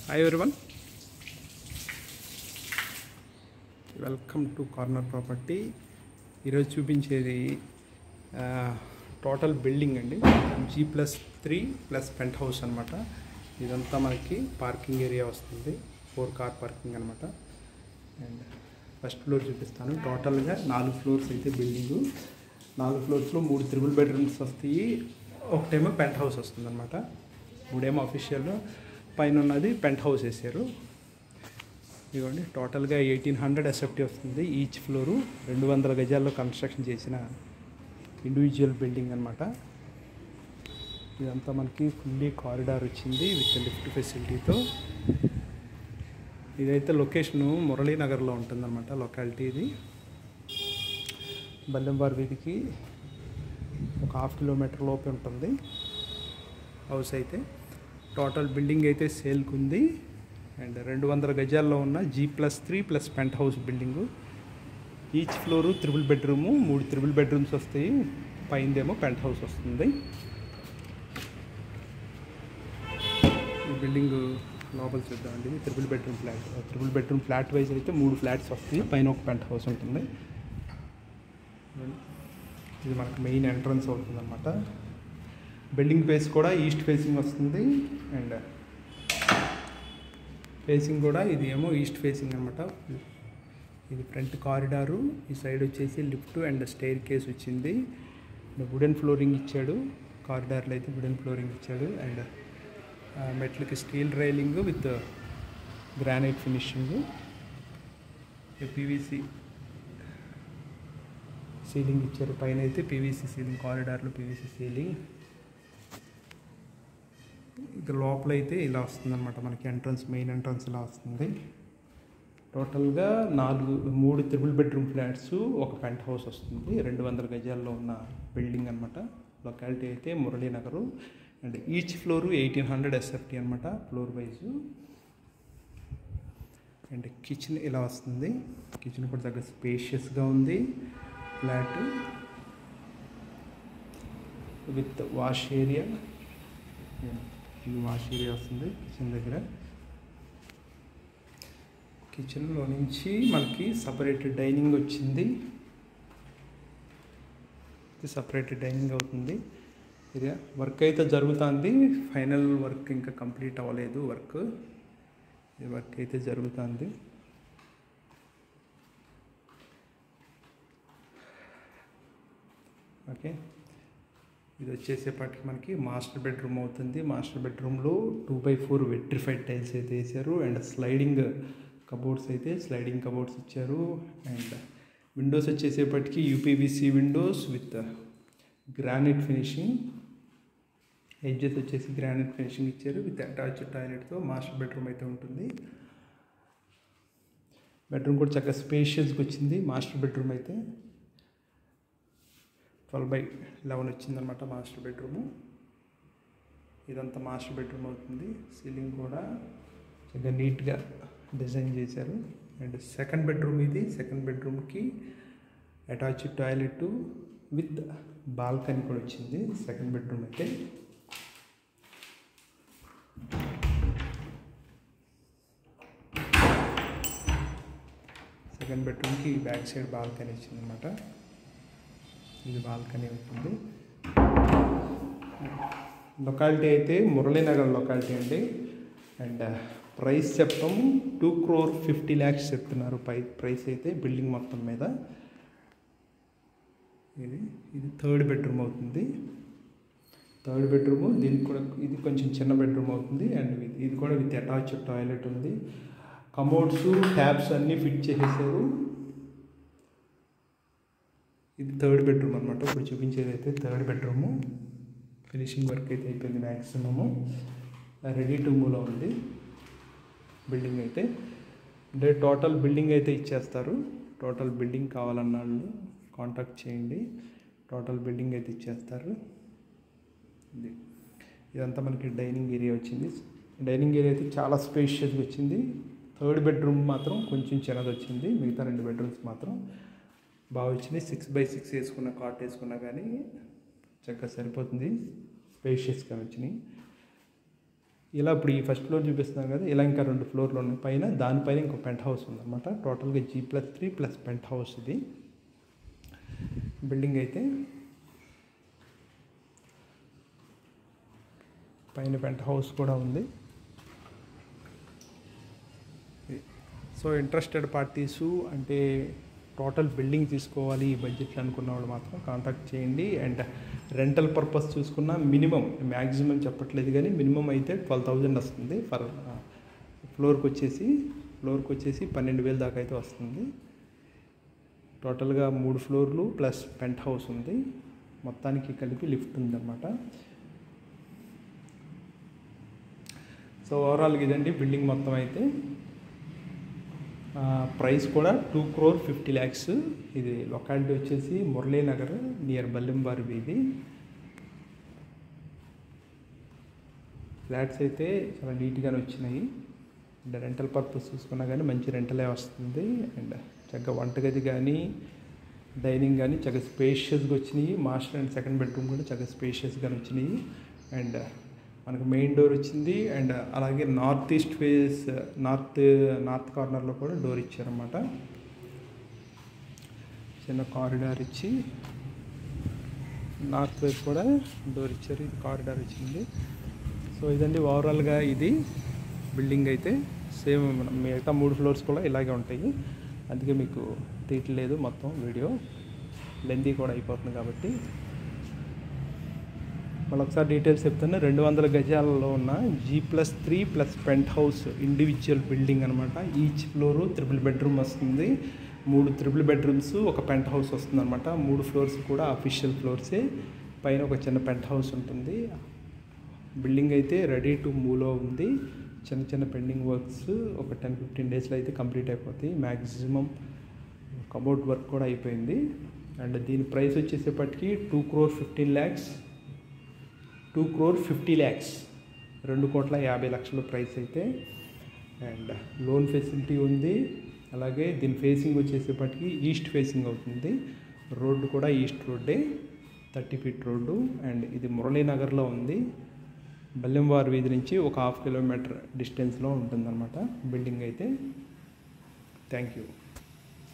Hi everyone, welcome to corner property. ఈరోజు చూపించేది total building అండి. G+3+ పెంట్ హౌస్ అనమాట. ఇదంతా మనకి పార్కింగ్ ఏరియా వస్తుంది, 4 కార్ పార్కింగ్ అనమాట. అండ్ ఫస్ట్ ఫ్లోర్ చూపిస్తాను. టోటల్గా 4 ఫ్లోర్స్ అయితే బిల్డింగు. 4 ఫ్లోర్స్లో 3 త్రిబుల్ బెడ్రూమ్స్ వస్తాయి, ఒకటేమో పెంట్ హౌస్ వస్తుంది అనమాట. 3 అఫీషియల్, పైన ఉన్నది పెంట్ హౌస్ వేసారు. ఇదిగోండి, టోటల్గా 1800 SFT వస్తుంది. ఈచ్ ఫ్లోరు 200 గజాల్లో కన్స్ట్రక్షన్ చేసిన ఇండివిజువల్ బిల్డింగ్ అనమాట. ఇదంతా మనకి ఫుల్లీ కారిడార్ వచ్చింది విత్ లిఫ్ట్ ఫెసిలిటీతో. ఇదైతే లొకేషను మురళీనగర్లో ఉంటుందన్నమాట. లొకాలిటీ ఇది బల్లెంబార్ వీధికి ఒక 1/2 కిలోమీటర్ లోపే ఉంటుంది హౌస్ అయితే. టోటల్ బిల్డింగ్ అయితే సేల్కి ఉంది. అండ్ 200 గజాల్లో ఉన్న G+3+ penthouse building. Each floor triple bedroom, 3 triple bedrooms వస్తాయి, పైందేమో పెంట్ హౌస్ వస్తుంది. ఈ బిల్డింగ్ లోపల చూద్దామండి. త్రిబుల్ బెడ్రూమ్ ఫ్లాట్ వైజ్ అయితే 3 ఫ్లాట్స్ వస్తాయి, పైన ఒక పెంట్ హౌస్ ఉంటుంది. ఇది మనకు మెయిన్ ఎంట్రన్స్ అవుతుంది అనమాట. బిల్డింగ్ ఫేస్ కూడా ఈస్ట్ ఫేసింగ్ వస్తుంది. అండ్ ఫేసింగ్ కూడా ఇది ఏమో ఈస్ట్ ఫేసింగ్ అనమాట. ఇది ఫ్రంట్ కారిడారు, ఈ సైడ్ వచ్చేసి లిఫ్ట్ అండ్ స్టైర్ కేస్ వచ్చింది. వుడెన్ ఫ్లోరింగ్ ఇచ్చాడు, కారిడార్లో అయితే వుడెన్ ఫ్లోరింగ్ ఇచ్చాడు. అండ్ మెట్లకి steel railing with granite finishing. PVC ceiling ఇచ్చారు, పైన అయితే PVC సీలింగ్, కారిడార్లో PVC సీలింగ్. ఇక లోపల అయితే ఇలా వస్తుంది అనమాట. మనకి మెయిన్ ఎంట్రన్స్ ఇలా వస్తుంది. టోటల్గా 3 త్రిబుల్ బెడ్రూమ్ ఫ్లాట్స్, ఒక పెంట్ హౌస్ వస్తుంది. 200 గజాల్లో ఉన్న బిల్డింగ్ అనమాట. లొకాలిటీ అయితే మురళీనగరు. అండ్ ఈచ్ ఫ్లోరు 1800 SFT అనమాట, ఫ్లోర్ వైజు. అండ్ కిచెన్ ఇలా వస్తుంది. కిచెన్ కూడా దగ్గర స్పేషియస్గా ఉంది. Flat with wash area. ఇది వాష్ ఏరియా వస్తుంది కిచెన్ దగ్గర. కిచెన్లో నుంచి మనకి సపరేటెడ్ డైనింగ్ వచ్చింది. ఇది సపరేటెడ్ డైనింగ్ అవుతుంది. ఇది వర్క్ అయితే జరుగుతుంది, ఫైనల్ వర్క్ ఇంకా కంప్లీట్ అవ్వలేదు. వర్క్ అయితే జరుగుతుంది. ఓకే, ఇది వచ్చేసేపటికి మనకి మాస్టర్ బెడ్రూమ్ అవుతుంది. మాస్టర్ బెడ్రూమ్లో 2x4 వెట్రిఫైడ్ టైల్స్ అయితే వేసారు. అండ్ స్లైడింగ్ కబోర్డ్స్ ఇచ్చారు. అండ్ విండోస్ వచ్చేసేపటికి UPVC windows with granite finishing. Edges వచ్చేసి గ్రానైట్ ఫినిషింగ్ ఇచ్చారు విత్ అటాచ్డ్ టాయిలెట్తో మాస్టర్ బెడ్రూమ్ అయితే ఉంటుంది. బెడ్రూమ్ కూడా చక్కగా స్పేషియస్గా వచ్చింది. మాస్టర్ బెడ్రూమ్ అయితే 12x11 వచ్చిందనమాట మాస్టర్ బెడ్రూము. ఇదంతా మాస్టర్ బెడ్రూమ్ అవుతుంది. సీలింగ్ కూడా చక్కగా నీట్గా డిజైన్ చేశారు. అండ్ సెకండ్ బెడ్రూమ్ ఇది. సెకండ్ బెడ్రూమ్కి అటాచ్డ్ టాయిలెట్ విత్ బాల్కనీ కూడా వచ్చింది సెకండ్ బెడ్రూమ్ అయితే. సెకండ్ బెడ్రూమ్కి బ్యాక్ సైడ్ బాల్కనీ వచ్చిందనమాట. ఇది బాల్కనీ అవుతుంది. లొకాలిటీ అయితే మురళీనగర్ లొకాలిటీ అండి. అండ్ ప్రైస్ చెప్తాము 2,50,00,000 చెప్తున్నారు ప్రైస్ అయితే బిల్డింగ్ మొత్తం మీద. ఇది థర్డ్ బెడ్రూమ్ అవుతుంది. థర్డ్ బెడ్రూము, దీనికి కూడా ఇది కొంచెం చిన్న బెడ్రూమ్ అవుతుంది. అండ్ ఇది కూడా విత్ అటాచ్డ్ టాయిలెట్ ఉంది. కమోడ్స్, ట్యాప్స్ అన్నీ ఫిట్ చేసేసారు. ఇది థర్డ్ బెడ్రూమ్ అనమాట. ఇప్పుడు చూపించేది అయితే థర్డ్ బెడ్రూము. ఫినిషింగ్ వర్క్ అయితే అయిపోయింది మ్యాక్సిమము. రెడీ టు మూవ్లో ఉంది బిల్డింగ్ అయితే. అంటే టోటల్ బిల్డింగ్ అయితే ఇచ్చేస్తారు. టోటల్ బిల్డింగ్ కావాలన్న వాళ్ళు కాంటాక్ట్ చేయండి, టోటల్ బిల్డింగ్ అయితే ఇచ్చేస్తారు. ఇదంతా మనకి డైనింగ్ ఏరియా వచ్చింది. డైనింగ్ ఏరియా అయితే చాలా స్పేషియస్గా వచ్చింది. థర్డ్ బెడ్రూమ్ మాత్రం కొంచెం చిన్నది వచ్చింది, మిగతా 2 బెడ్రూమ్స్ మాత్రం బాగా వచ్చినాయి. 6x6 వేసుకున్న కాట్ వేసుకున్నా కానీ చక్కగా సరిపోతుంది, స్పేషియస్గా వచ్చినాయి. ఇలా ఇప్పుడు ఈ ఫస్ట్ ఫ్లోర్ చూపిస్తున్నాను కదా, ఇలా ఇంకా 2 ఫ్లోర్లు ఉన్నాయి పైన. దానిపైన ఇంకో పెంట్ హౌస్ ఉందన్నమాట. టోటల్గా G+3 ప్లస్ పెంట్ హౌస్ ఇది బిల్డింగ్ అయితే. పైన పెంట్ హౌస్ కూడా ఉంది. సో ఇంట్రెస్టెడ్ పార్టీసు అంటే టోటల్ బిల్డింగ్ తీసుకోవాలి ఈ బడ్జెట్లో అనుకున్న వాళ్ళు మాత్రం కాంటాక్ట్ చేయండి. అండ్ రెంటల్ పర్పస్ చూసుకున్న మినిమం, మ్యాక్సిమం చెప్పట్లేదు కానీ మినిమం అయితే 12,000 వస్తుంది ఫర్ ఫ్లోర్కి వచ్చేసి 12,000 దాకా అయితే వస్తుంది. టోటల్గా 3 ఫ్లోర్లు ప్లస్ పెంట్ హౌస్ ఉంది. మొత్తానికి కలిపి లిఫ్ట్ ఉందన్నమాట. సో ఓవరాల్గా ఇదండి బిల్డింగ్ మొత్తం అయితే. ప్రైస్ కూడా 2,50 lakhs. ఇది లొకాలిటీ వచ్చేసి మురళీనగర్ నియర్ బల్లెంబారి వీధి. ఫ్లాట్స్ అయితే చాలా నీట్గానే వచ్చినాయి. అండ్ రెంటల్ పర్పస్ చూసుకున్నా కానీ మంచి రెంటలే వస్తుంది. అండ్ చక్కగా వంటగది కానీ డైనింగ్ కానీ చక్కగా స్పేషియస్గా వచ్చినాయి. మాస్టర్ అండ్ సెకండ్ బెడ్రూమ్ కూడా చక్కగా స్పేషియస్గానే వచ్చినాయి. అండ్ మనకు మెయిన్ డోర్ వచ్చింది. అండ్ అలాగే నార్త్ ఈస్ట్ ఫేస్ నార్త్ కార్నర్లో కూడా డోర్ ఇచ్చారన్నమాట. చిన్న కారిడార్ ఇచ్చి నార్త్ వైపు కూడా డోర్ ఇచ్చారు. ఇది కారిడార్ వచ్చింది. సో ఇదండి ఓవరాల్గా ఇది బిల్డింగ్ అయితే. సేమ్ మిగతా 3 ఫ్లోర్స్ కూడా ఇలాగే ఉంటాయి. అందుకే మీకు తీయట్లేదు మొత్తం వీడియో, లెందీ కూడా అయిపోతుంది కాబట్టి. మళ్ళొకసారి డీటెయిల్స్ చెప్తాను. 200 గజాలలో ఉన్న G+3 plus penthouse individual building అనమాట. ఈచ్ ఫ్లోరు 3 బెడ్రూమ్ వస్తుంది. 3 3 బెడ్రూమ్స్, ఒక పెంట్ హౌస్ వస్తుంది అనమాట. 3 ఫ్లోర్స్ కూడా అఫీషియల్ ఫ్లోర్సే. పైన ఒక చిన్న పెంట్ హౌస్ ఉంటుంది. బిల్డింగ్ అయితే రెడీ టు మూవ్లో ఉంది. చిన్న పెండింగ్ వర్క్స్ ఒక 10-15 డేస్లో అయితే కంప్లీట్ అయిపోతాయి. మ్యాక్సిమం కబోర్డ్ వర్క్ కూడా అయిపోయింది. అండ్ దీని ప్రైస్ వచ్చేసేపటికి 2,50 lakhs. 2,50 lakhs, 2,50,00,000 ప్రైస్ అయితే. అండ్ లోన్ ఫెసిలిటీ ఉంది. అలాగే దీని ఫేసింగ్ వచ్చేసేపటికి ఈస్ట్ ఫేసింగ్ అవుతుంది. రోడ్డు కూడా ఈస్ట్ రోడ్డే, 30 feet రోడ్డు. అండ్ ఇది మురళీనగర్లో ఉంది. బల్లెంవారి వీధి నుంచి ఒక 1/2 kilometer డిస్టెన్స్లో ఉంటుందన్నమాట బిల్డింగ్ అయితే. Thank you.